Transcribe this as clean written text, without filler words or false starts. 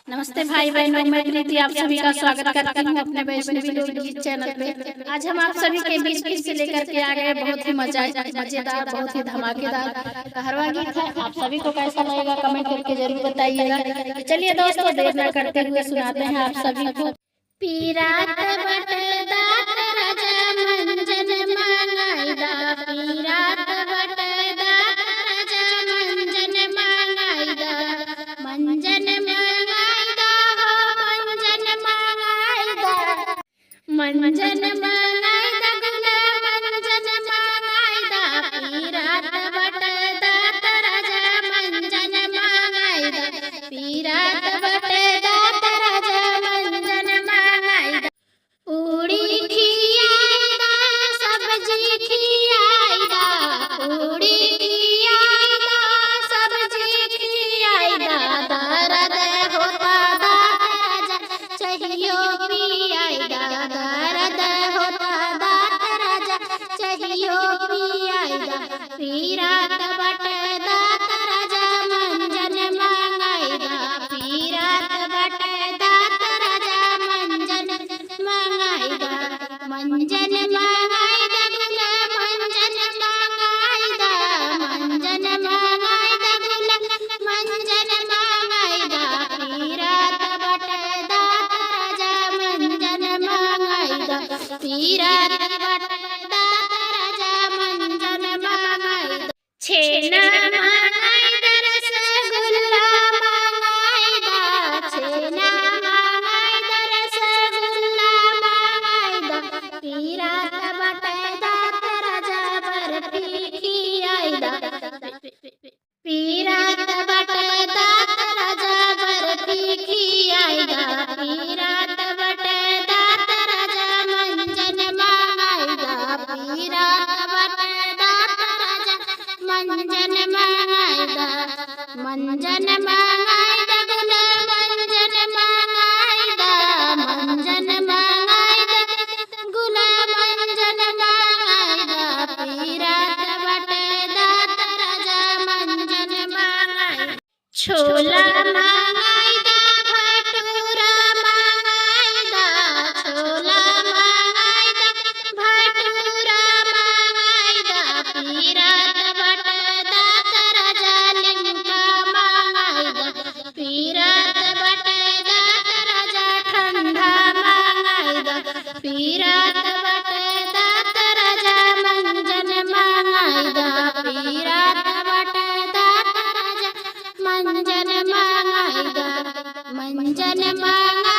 नमस्ते भाई बहनों, मैं कृति आप सभी का स्वागत करती हूँ अपने वैष्णवी लोकगीत चैनल पे। आज हम आप सभी के बीच फिर से लेकर के आ गए बहुत ही मजेदार, बहुत ही धमाकेदार कहरवा गीत है। आप सभी को कैसा लगेगा कमेंट करके जरूर बताइएगा। चलिए दोस्तों, देर न करते हुए सुनाते हैं आप सभी को। पीरात बटदा राजा मंजन मांगाईदा, पीरात बटदा राजा मंजन मांगाईदा, मंजन मांगाईदा हो मंजन मांगाईदा, मंजन मांगाईदा गुना मंजन मांगाईदा, पीरात बटदा राजा मंजन मांगाईदा, पीरात बटदा राजा मंजन मांगाईदा। पूड़ी खियाईदा सब्जी खियाईदा, पूड़ी खियाईदा सब्जी खियाईदा, दर्द होता दांत राजा चाहियो पियाईदा, दर्द होता दांत राजा चाहियो पियाईदा, पीरात बटदा राजा मंजन मांगाईदा, पीरात बटदा राजा मंजन मांगाईदा, मंजन मांगाईदा गुला मंजन मांगाईदा, मंजन मांगाईदा गुला मंजन मांगाईदा, पीरात बटदा राजा मंजन मांगाईदा, पीरात बटदा राजा मंजन मांगाईदा। छेना मांगाईदा रसगुल्ला मांगाईदा, छेना मांगाईदा रसगुल्ला मांगाईदा, पीरात बटदा राजा बर्फी खियाईदा, पीरात बटदा राजा बर्फी खियाईदा, पीरात बटदा राजा मंजन मांगाईदा, पीरात बटदा राजा मंजन मांगाईदा, मंजन मांगाईदा गुला मंजन मांगाईदा, मंजन मांगाईदा गुला मंजन मांगाईदा, पीरात बटदा राजा मंजन मांगाईदा। छोला मांगाईदा भटूरा मांगाईदा, छोला मांगाईदा भटूरा मांगाईदा, पीरात बटदा राजा लिमका मांगाईदा, पीरात बटदा राजा ठंडा मांगाईदा, पीरात बटदा राजा मंजन मांगाईदा, पीरात बटदा राजा मंजन मांगाईदा, मंजन मांगा